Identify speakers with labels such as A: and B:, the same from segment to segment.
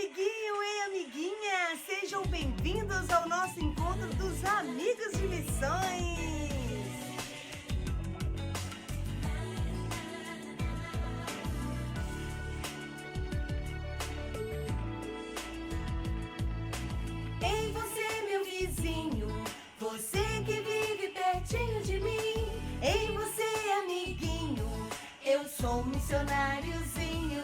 A: amiguinho e amiguinha, sejam bem-vindos ao nosso encontro dos Amigos de Missões. Ei você, meu vizinho, você que vive pertinho de mim. Ei você, amiguinho, eu sou um missionáriozinho.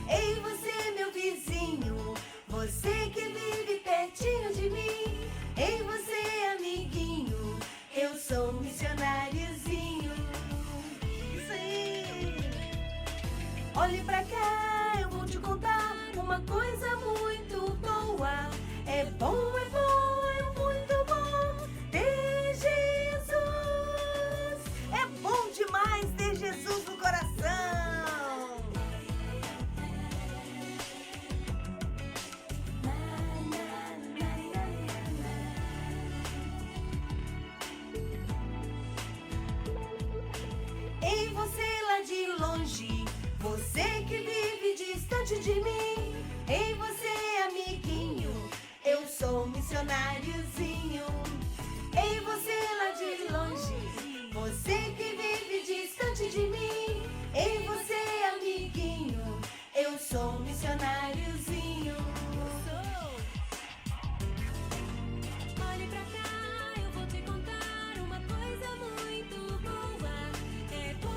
A: Ei você, meu vizinho, você que vive pertinho de mim. Ei você, amiguinho, eu sou um missionáriozinho. Isso aí! Olhe pra cá, eu vou te contar uma coisa muito boa. É bom, é muito bom ter Jesus. É bom demais ter Jesus no coração. Ei você lá de longe, você que vive distante de mim. Ei você, amiguinho, eu sou um missionáriozinho. Ei você lá de longe, você que vive distante de mim. Ei você, amiguinho, eu sou um missionáriozinho.
B: Olhe pra cá, eu vou te contar uma coisa muito boa. É bom.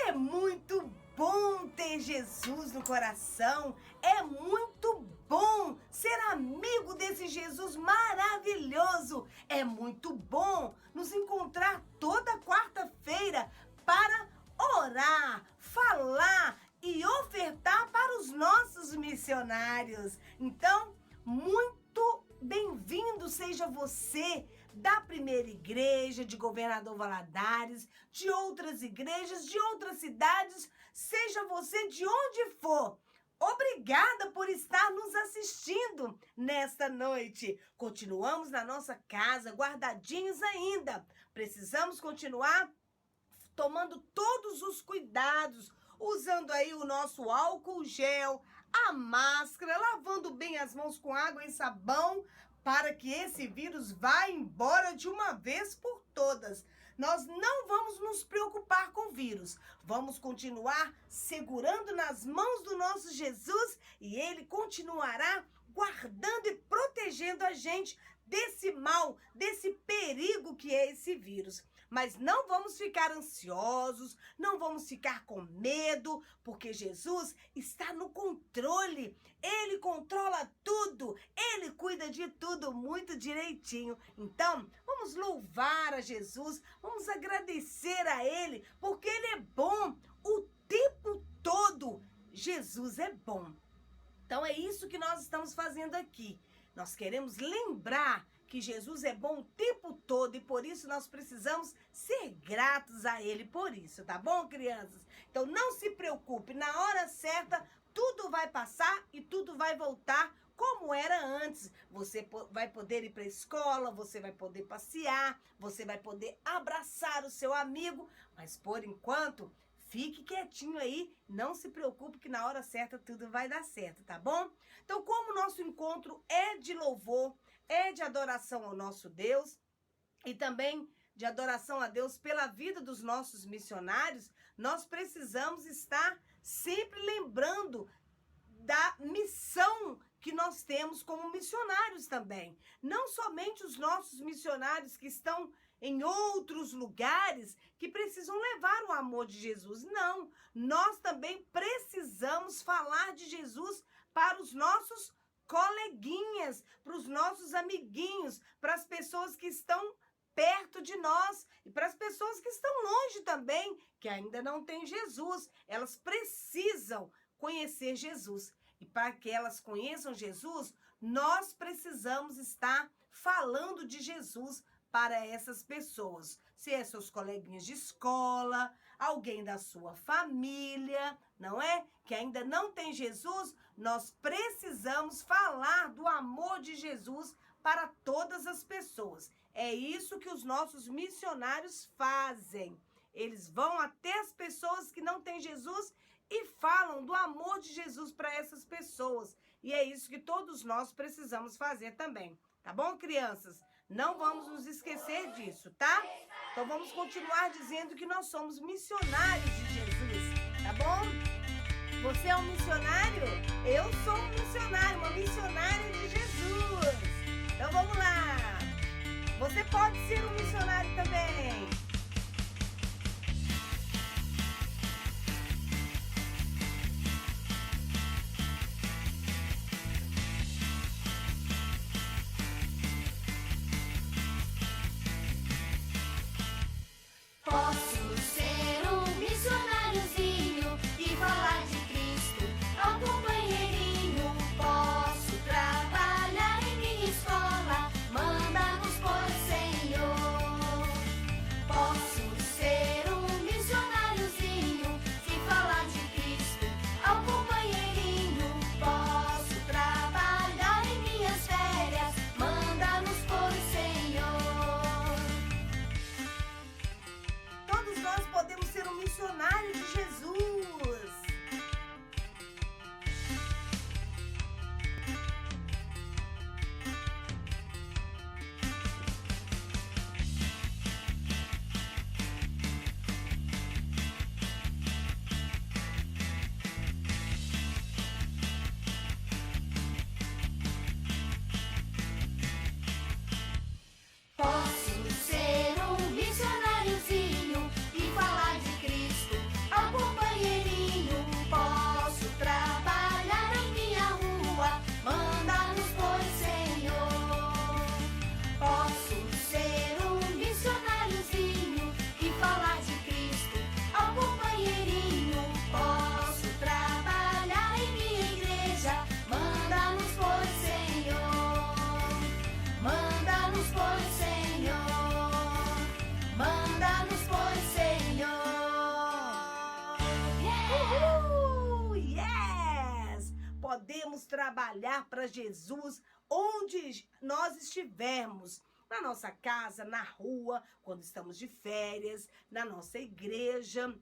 A: É muito bom ter Jesus no coração. É muito bom ser amigo desse Jesus maravilhoso. É muito bom nos encontrar toda quarta-feira para orar, falar e ofertar para os nossos missionários. Então, muito bem-vindo seja você da primeira igreja de Governador Valadares, de outras igrejas, de outras cidades, seja você de onde for. Obrigada por estar nos assistindo nesta noite. Continuamos na nossa casa, guardadinhos ainda. Precisamos continuar tomando todos os cuidados, usando aí o nosso álcool gel, a máscara, lavando bem as mãos com água e sabão, para que esse vírus vá embora de uma vez por todas. Nós não vamos nos preocupar com o vírus. Vamos continuar segurando nas mãos do nosso Jesus e ele continuará guardando e protegendo a gente desse mal, desse perigo que é esse vírus. Mas não vamos ficar ansiosos, não vamos ficar com medo, porque Jesus está no controle. Ele controla tudo, ele cuida de tudo muito direitinho. Então, vamos louvar a Jesus, vamos agradecer a ele, porque ele é bom o tempo todo. Jesus é bom. Então é isso que nós estamos fazendo aqui. Nós queremos lembrar que Jesus é bom o tempo todo e por isso nós precisamos ser gratos a Ele por isso, tá bom, crianças? Então não se preocupe, na hora certa tudo vai passar e tudo vai voltar como era antes. Você vai poder ir para a escola, você vai poder passear, você vai poder abraçar o seu amigo, mas por enquanto fique quietinho aí, não se preocupe que na hora certa tudo vai dar certo, tá bom? Então, como o nosso encontro é de louvor, é de adoração ao nosso Deus e também de adoração a Deus pela vida dos nossos missionários, nós precisamos estar sempre lembrando da missão que nós temos como missionários também. Não somente os nossos missionários que estão em outros lugares que precisam levar o amor de Jesus. Não, nós também precisamos falar de Jesus para os nossos coleguinhas, para os nossos amiguinhos, para as pessoas que estão perto de nós e para as pessoas que estão longe também, que ainda não têm Jesus. Elas precisam conhecer Jesus. E para que elas conheçam Jesus, nós precisamos estar falando de Jesus para essas pessoas. Se é seus coleguinhas de escola, alguém da sua família, não é? Que ainda não tem Jesus, nós precisamos falar do amor de Jesus para todas as pessoas. É isso que os nossos missionários fazem. Eles vão até as pessoas que não têm Jesus e falam do amor de Jesus para essas pessoas. E é isso que todos nós precisamos fazer também. Tá bom, crianças? Não vamos nos esquecer disso, tá? Então vamos continuar dizendo que nós somos missionários de Jesus, tá bom? Você é um missionário? Eu sou um missionário, uma missionária de Jesus. Então vamos lá. Você pode ser um missionário também.
B: Posso ser um missionáriozinho e falar de Cristo ao companheirinho. Posso trabalhar em minha escola, manda-nos por Senhor. Posso ser um missionáriozinho e falar de Cristo ao companheirinho. Posso trabalhar em minhas férias, manda-nos por Senhor.
A: Todos nós podemos ser um missionário de Jesus.
B: Posso ser um missionáriozinho e falar de Cristo ao companheirinho. Posso trabalhar em minha rua, manda-nos por Senhor. Posso ser um missionáriozinho e falar de Cristo ao companheirinho. Posso trabalhar em minha igreja, manda-nos por Senhor. Manda-nos por Senhor, manda-nos por Senhor.
A: Yes! Podemos trabalhar para Jesus onde nós estivermos. Na nossa casa, na rua, quando estamos de férias, na nossa igreja,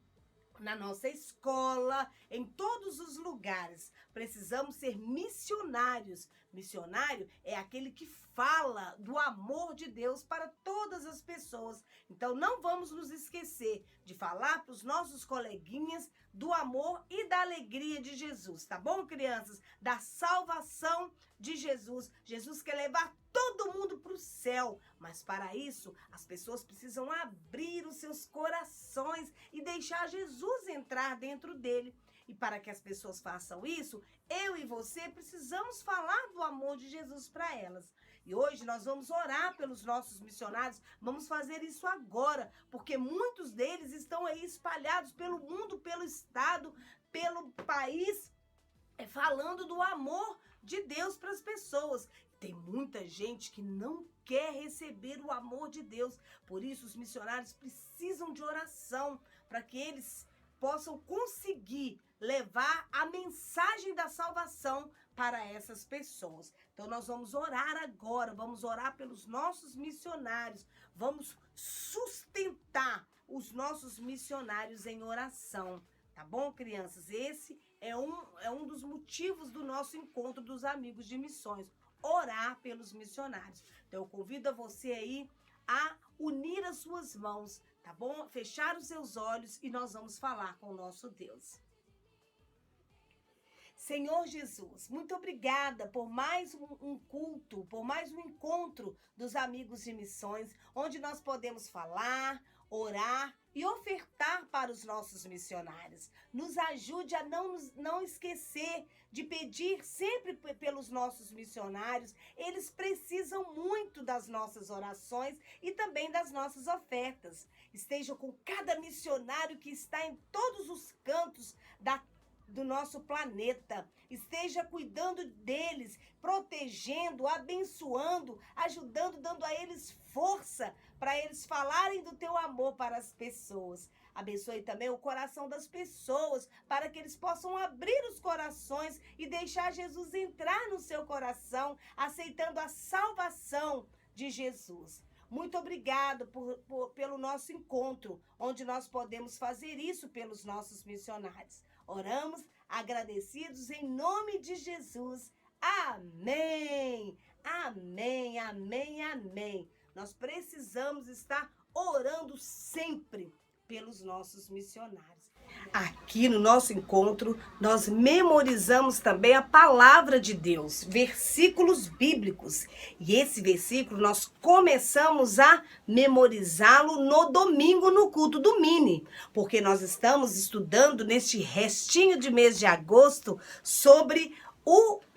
A: na nossa escola, em todos os lugares. Precisamos ser missionários. Missionário é aquele que fala do amor de Deus para todas as pessoas. Então não vamos nos esquecer de falar para os nossos coleguinhas do amor e da alegria de Jesus, tá bom, crianças? Da salvação de Jesus. Jesus quer levar todo mundo para o céu, mas para isso as pessoas precisam abrir os seus corações e deixar Jesus entrar dentro dele. E para que as pessoas façam isso, eu e você precisamos falar do amor de Jesus para elas. E hoje nós vamos orar pelos nossos missionários, vamos fazer isso agora, porque muitos deles estão aí espalhados pelo mundo, pelo estado, pelo país, falando do amor de Deus para as pessoas. Tem muita gente que não quer receber o amor de Deus. Por isso, os missionários precisam de oração para que eles possam conseguir levar a mensagem da salvação para essas pessoas. Então, nós vamos orar agora, vamos orar pelos nossos missionários, vamos sustentar os nossos missionários em oração. Tá bom, crianças? Esse é um dos motivos do nosso encontro dos amigos de missões. Orar pelos missionários. Então, eu convido a você aí a unir as suas mãos, tá bom? Fechar os seus olhos e nós vamos falar com o nosso Deus. Senhor Jesus, muito obrigada por mais um culto, por mais um encontro dos amigos de missões, onde nós podemos falar, orar e ofertar para os nossos missionários. Nos ajude a não esquecer de pedir sempre pelos nossos missionários. Eles precisam muito das nossas orações e também das nossas ofertas. Esteja com cada missionário que está em todos os cantos do nosso planeta. Esteja cuidando deles, protegendo, abençoando, ajudando, dando a eles força para eles falarem do teu amor para as pessoas. Abençoe também o coração das pessoas para que eles possam abrir os corações e deixar Jesus entrar no seu coração, aceitando a salvação de Jesus. Muito obrigado pelo nosso encontro, onde nós podemos fazer isso pelos nossos missionários. Oramos agradecidos em nome de Jesus. Amém. Amém, amém, amém. Nós precisamos estar orando sempre pelos nossos missionários. Aqui no nosso encontro, nós memorizamos também a palavra de Deus, versículos bíblicos. E esse versículo nós começamos a memorizá-lo no domingo, no culto do Mini, porque nós estamos estudando neste restinho de mês de agosto sobre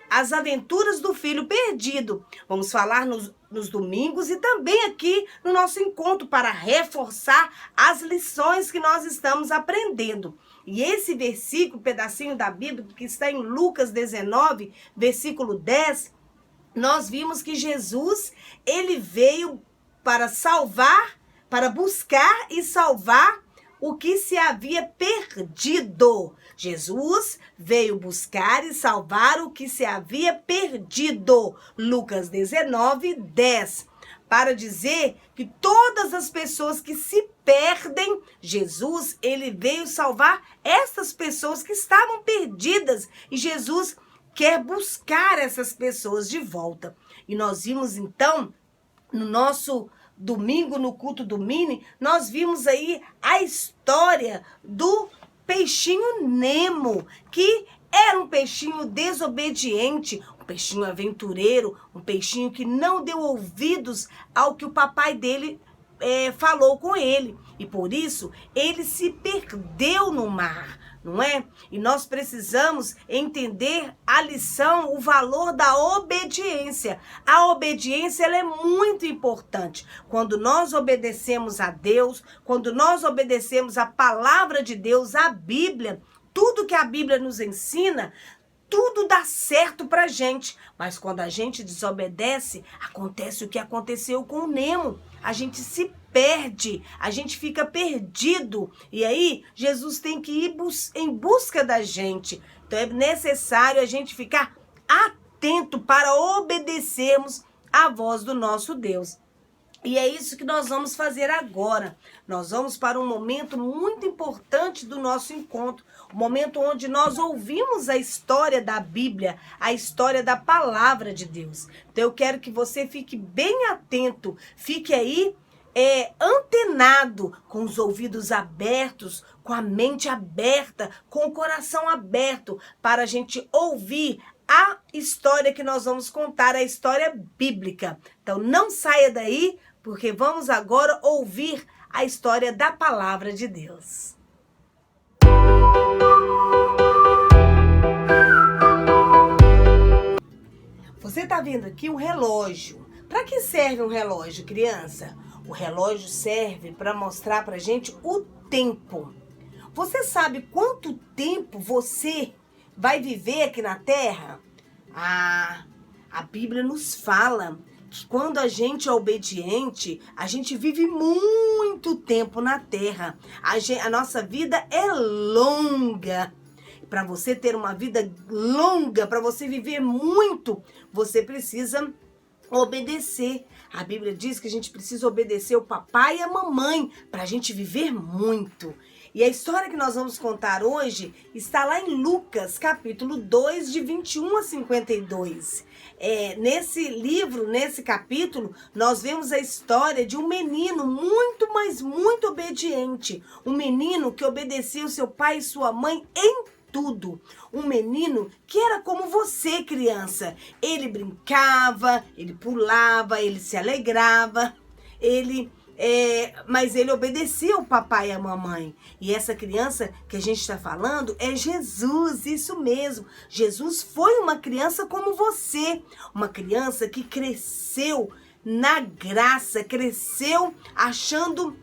A: as aventuras do filho perdido. Vamos falar nos domingos e também aqui no nosso encontro para reforçar as lições que nós estamos aprendendo. E esse versículo, pedacinho da Bíblia, que está em Lucas 19, versículo 10, nós vimos que Jesus, ele veio para salvar, para buscar e salvar o que se havia perdido. Jesus veio buscar e salvar o que se havia perdido. Lucas 19, 10. Para dizer que todas as pessoas que se perdem, Jesus, ele veio salvar essas pessoas que estavam perdidas. E Jesus quer buscar essas pessoas de volta. E nós vimos então, no nosso domingo, no culto do Mini, nós vimos aí a história do peixinho Nemo, que era um peixinho desobediente, um peixinho aventureiro, um peixinho que não deu ouvidos ao que o papai dele falou com ele. E por isso, ele se perdeu no mar, não é? E nós precisamos entender a lição, o valor da obediência. A obediência, ela é muito importante. Quando nós obedecemos a Deus, quando nós obedecemos a palavra de Deus, a Bíblia, tudo que a Bíblia nos ensina, tudo dá certo pra gente. Mas quando a gente desobedece, acontece o que aconteceu com o Nemo. A gente se perde, a gente fica perdido. E aí, Jesus tem que ir em busca da gente. Então é necessário a gente ficar atento para obedecermos à voz do nosso Deus. E é isso que nós vamos fazer agora. Nós vamos para um momento muito importante do nosso encontro. Um momento onde nós ouvimos a história da Bíblia, a história da palavra de Deus. Então eu quero que você fique bem atento, fique aí antenado, com os ouvidos abertos, com a mente aberta, com o coração aberto, para a gente ouvir a história que nós vamos contar, a história bíblica. Então não saia daí, porque vamos agora ouvir a história da palavra de Deus. Você está vendo aqui um relógio. Para que serve um relógio, criança? O relógio serve para mostrar para a gente o tempo. Você sabe quanto tempo você vai viver aqui na Terra? A Bíblia nos fala que quando a gente é obediente, a gente vive muito tempo na Terra. A nossa vida é longa. Para você ter uma vida longa, para você viver muito, você precisa obedecer. A Bíblia diz que a gente precisa obedecer o papai e a mamãe para a gente viver muito. E a história que nós vamos contar hoje está lá em Lucas, capítulo 2, de 21 a 52. Nesse livro, nesse capítulo, nós vemos a história de um menino muito, mas muito obediente. Um menino que obedecia o seu pai e sua mãe em tudo. Um menino que era como você, criança. Ele brincava, ele pulava, ele se alegrava, mas ele obedecia o papai e a mamãe. E essa criança que a gente está falando é Jesus, isso mesmo. Jesus foi uma criança como você, uma criança que cresceu na graça, cresceu achando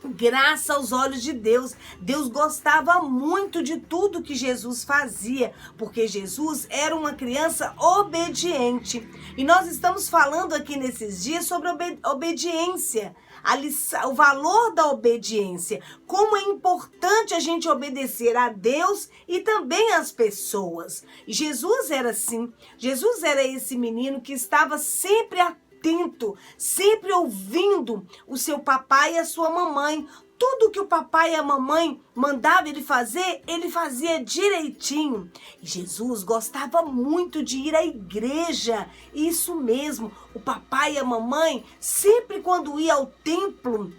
A: graça aos olhos de Deus. Deus gostava muito de tudo que Jesus fazia, porque Jesus era uma criança obediente. E nós estamos falando aqui nesses dias sobre obediência, o valor da obediência, como é importante a gente obedecer a Deus e também às pessoas. E Jesus era assim, Jesus era esse menino que estava sempre atento, sempre ouvindo o seu papai e a sua mamãe. tudo que o papai e a mamãe mandavam ele fazia direitinho. E Jesus gostava muito de ir à igreja. Isso mesmo, o papai e a mamãe, sempre quando ia ao templo,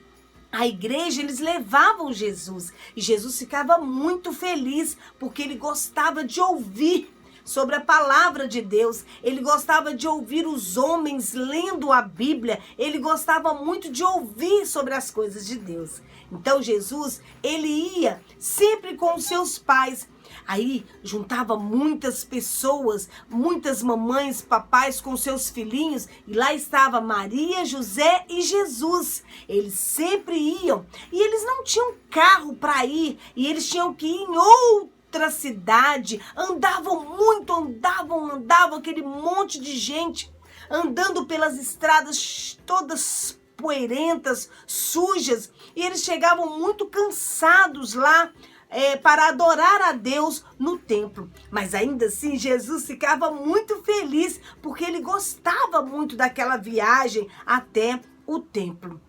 A: à igreja, eles levavam Jesus. E Jesus ficava muito feliz, porque ele gostava de ouvir sobre a palavra de Deus. Ele gostava de ouvir os homens lendo a Bíblia. Ele gostava muito de ouvir sobre as coisas de Deus. Então Jesus, ele ia sempre com os seus pais. Aí juntava muitas pessoas, muitas mamães, papais com seus filhinhos, e lá estava Maria, José e Jesus. Eles sempre iam, e eles não tinham carro para ir, e eles tinham que ir em outra cidade. Andavam muito, andavam, aquele monte de gente, andando pelas estradas todas poeirentas, sujas, e eles chegavam muito cansados lá, para adorar a Deus no templo. Mas ainda assim, Jesus ficava muito feliz, porque ele gostava muito daquela viagem até o templo.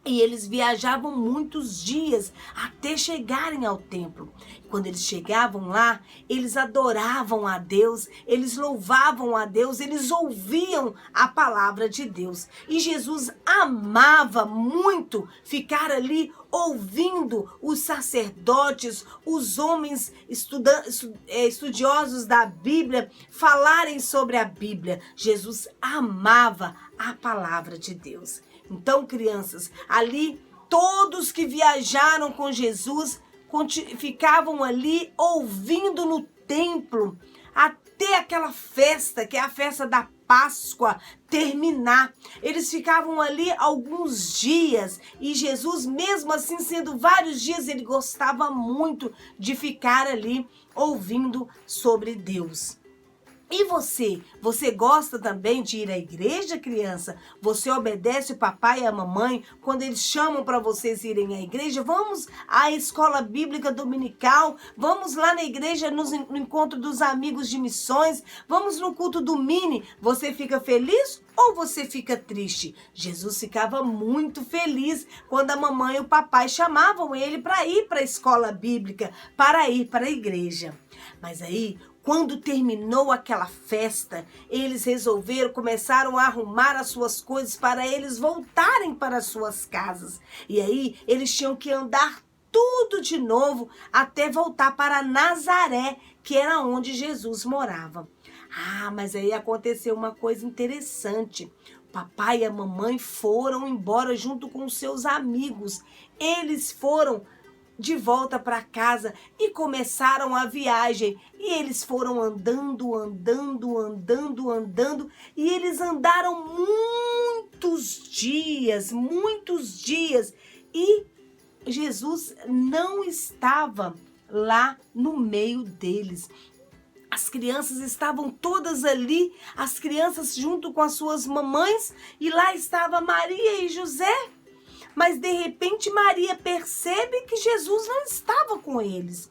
A: E eles viajavam muitos dias até chegarem ao templo. Quando eles chegavam lá, eles adoravam a Deus, eles louvavam a Deus, eles ouviam a palavra de Deus. E Jesus amava muito ficar ali ouvindo os sacerdotes, os homens estudiosos da Bíblia falarem sobre a Bíblia. Jesus amava a palavra de Deus. Então, crianças, ali todos que viajaram com Jesus ficavam ali ouvindo no templo até aquela festa, que é a festa da Páscoa, terminar. Eles ficavam ali alguns dias, e Jesus, mesmo assim sendo vários dias, ele gostava muito de ficar ali ouvindo sobre Deus. E você? Você gosta também de ir à igreja, criança? Você obedece o papai e a mamãe quando eles chamam para vocês irem à igreja? Vamos à escola bíblica dominical? Vamos lá na igreja no encontro dos amigos de missões? Vamos no culto do Mini? Você fica feliz ou você fica triste? Jesus ficava muito feliz quando a mamãe e o papai chamavam ele para ir para a escola bíblica, para ir para a igreja. Mas aí, quando terminou aquela festa, eles começaram a arrumar as suas coisas para eles voltarem para as suas casas. E aí, eles tinham que andar tudo de novo até voltar para Nazaré, que era onde Jesus morava. Ah, mas aí aconteceu uma coisa interessante. O papai e a mamãe foram embora junto com os seus amigos. Eles foram de volta para casa e começaram a viagem. E eles foram andando, e eles andaram muitos dias, e Jesus não estava lá no meio deles. As crianças estavam todas ali, as crianças junto com as suas mamães, e lá estava Maria e José. Mas de repente Maria percebe que Jesus não estava com eles.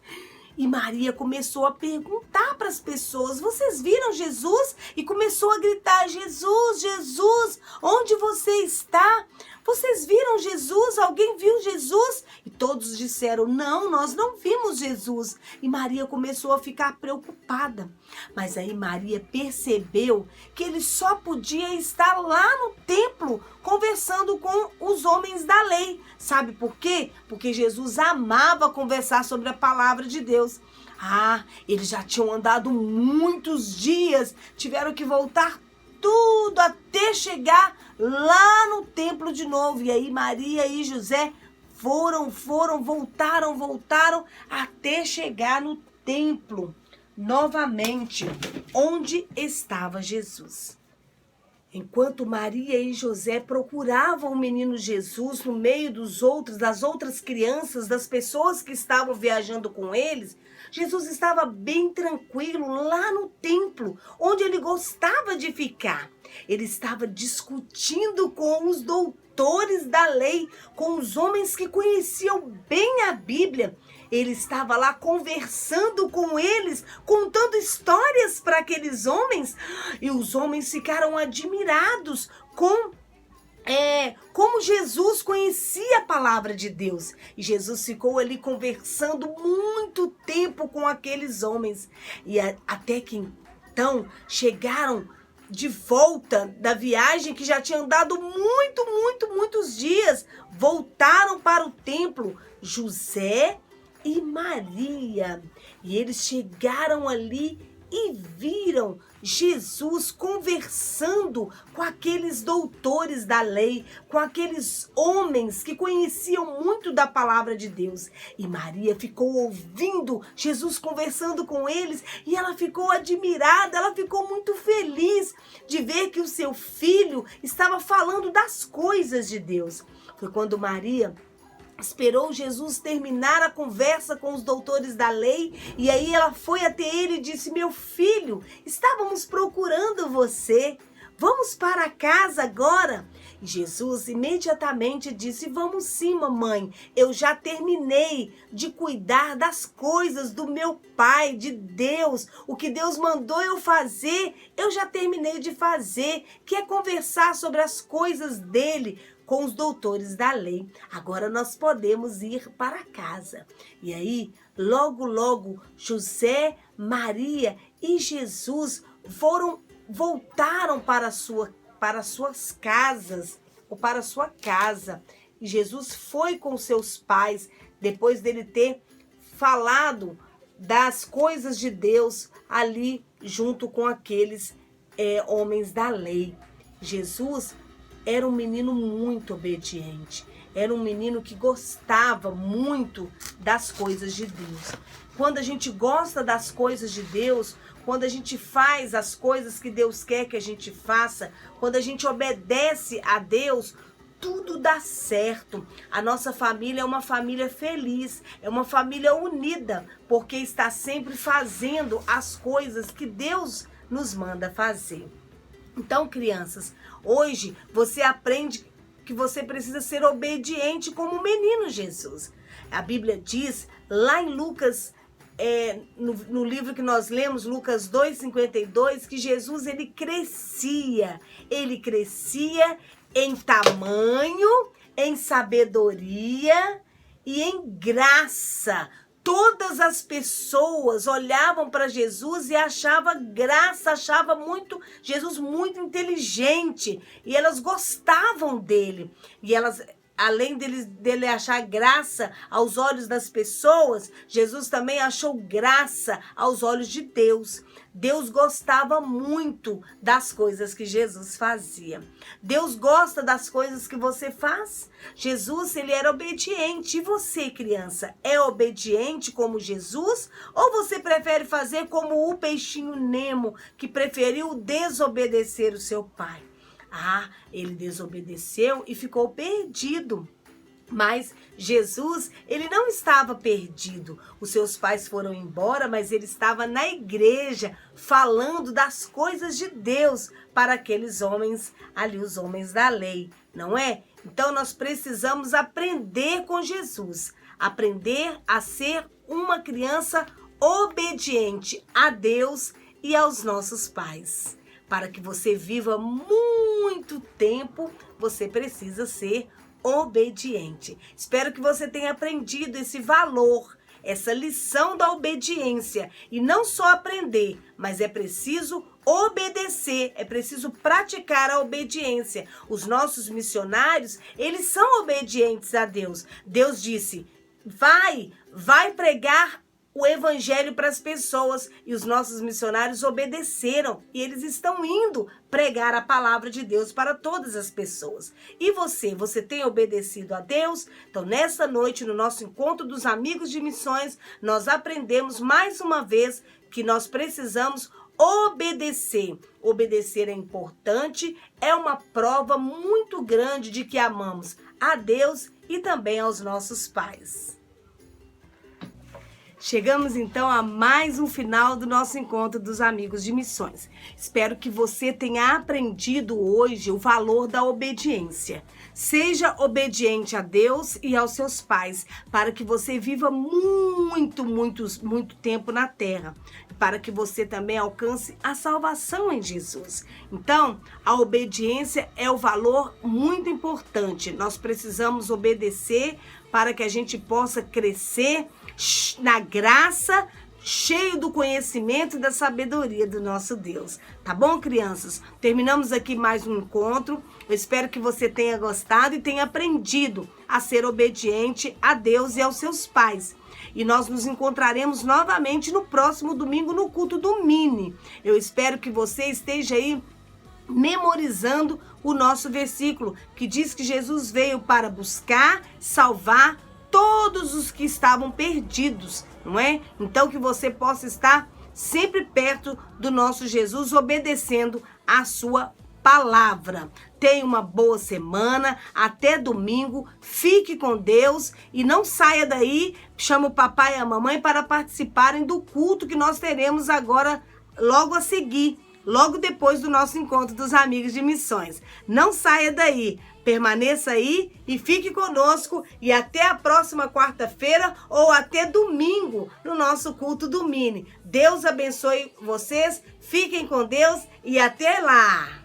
A: E Maria começou a perguntar para as pessoas: vocês viram Jesus? E começou a gritar: Jesus, Jesus, onde você está? Vocês viram Jesus? Alguém viu Jesus? E todos disseram: não, nós não vimos Jesus. E Maria começou a ficar preocupada. Mas aí Maria percebeu que ele só podia estar lá no templo conversando com os homens da lei. Sabe por quê? Porque Jesus amava conversar sobre a palavra de Deus. Ah, eles já tinham andado muitos dias, tiveram que voltar tudo até chegar lá no templo de novo. E aí Maria e José voltaram até chegar no templo novamente, onde estava Jesus. Enquanto Maria e José procuravam o menino Jesus no meio das outras crianças, das pessoas que estavam viajando com eles, Jesus estava bem tranquilo lá no templo, onde ele gostava de ficar. Ele estava discutindo com os doutores da lei, com os homens que conheciam bem a Bíblia. Ele estava lá conversando com eles, contando histórias para aqueles homens. E os homens ficaram admirados com como Jesus conhecia a palavra de Deus. E Jesus ficou ali conversando muito tempo com aqueles homens. E até que então chegaram de volta da viagem que já tinha andado muitos dias. Voltaram para o templo, José e Maria. E eles chegaram ali e viram Jesus conversando com aqueles doutores da lei, com aqueles homens que conheciam muito da palavra de Deus. E Maria ficou ouvindo Jesus conversando com eles e ela ficou admirada, ela ficou muito feliz de ver que o seu filho estava falando das coisas de Deus. Foi quando Maria esperou Jesus terminar a conversa com os doutores da lei, e aí ela foi até ele e disse: meu filho, estávamos procurando você, vamos para casa agora? E Jesus imediatamente disse: vamos sim, mamãe, eu já terminei de cuidar das coisas do meu Pai, de Deus, o que Deus mandou eu fazer, eu já terminei de fazer, que é conversar sobre as coisas dele, com os doutores da lei. Agora nós podemos ir para casa. E aí, logo, José, Maria e Jesus voltaram para suas casas, ou para sua casa. E Jesus foi com seus pais, depois dele ter falado das coisas de Deus ali junto com aqueles homens da lei. Jesus era um menino muito obediente, era um menino que gostava muito das coisas de Deus. Quando a gente gosta das coisas de Deus, quando a gente faz as coisas que Deus quer que a gente faça, quando a gente obedece a Deus, tudo dá certo. A nossa família é uma família feliz, é uma família unida, porque está sempre fazendo as coisas que Deus nos manda fazer. Então, crianças, hoje você aprende que você precisa ser obediente como o menino Jesus. A Bíblia diz lá em Lucas, no livro que nós lemos, Lucas 2,52, que Jesus ele crescia em tamanho, em sabedoria e em graça. Todas as pessoas olhavam para Jesus e achavam graça, achavam Jesus muito inteligente. E elas gostavam dele. E elas, além dele achar graça aos olhos das pessoas, Jesus também achou graça aos olhos de Deus. Deus gostava muito das coisas que Jesus fazia. Deus gosta das coisas que você faz. Jesus, ele era obediente. E você, criança, é obediente como Jesus? Ou você prefere fazer como o peixinho Nemo, que preferiu desobedecer o seu pai? Ele desobedeceu e ficou perdido. Mas Jesus, ele não estava perdido. Os seus pais foram embora, mas ele estava na igreja falando das coisas de Deus para aqueles homens ali, os homens da lei, não é? Então nós precisamos aprender com Jesus, aprender a ser uma criança obediente a Deus e aos nossos pais. Para que você viva muito tempo, você precisa ser obediente. Espero que você tenha aprendido esse valor, essa lição da obediência. E não só aprender, mas é preciso obedecer, é preciso praticar a obediência. Os nossos missionários, eles são obedientes a Deus. Deus disse: vai pregar o evangelho para as pessoas, e os nossos missionários obedeceram e eles estão indo pregar a palavra de Deus para todas as pessoas. E você tem obedecido a Deus? Então, nessa noite, no nosso encontro dos amigos de missões, nós aprendemos mais uma vez que nós precisamos obedecer. Obedecer é importante, é uma prova muito grande de que amamos a Deus e também aos nossos pais. Chegamos então a mais um final do nosso encontro dos amigos de missões. Espero que você tenha aprendido hoje o valor da obediência. Seja obediente a Deus e aos seus pais, para que você viva muito tempo na terra, para que você também alcance a salvação em Jesus. Então, a obediência é um valor muito importante. Nós precisamos obedecer para que a gente possa crescer na graça, cheio do conhecimento e da sabedoria do nosso Deus. Tá bom, crianças? Terminamos aqui mais um encontro. Eu espero que você tenha gostado e tenha aprendido a ser obediente a Deus e aos seus pais. E nós nos encontraremos novamente no próximo domingo no culto do Mini. Eu espero que você esteja aí memorizando o nosso versículo, que diz que Jesus veio para buscar, salvar todos os que estavam perdidos, não é? Então que você possa estar sempre perto do nosso Jesus, obedecendo a sua palavra. Tenha uma boa semana, até domingo, fique com Deus e não saia daí. Chama o papai e a mamãe para participarem do culto que nós teremos agora logo a seguir, logo depois do nosso encontro dos amigos de missões. Não saia daí, permaneça aí e fique conosco e até a próxima quarta-feira ou até domingo no nosso culto do Mini. Deus abençoe vocês, fiquem com Deus e até lá!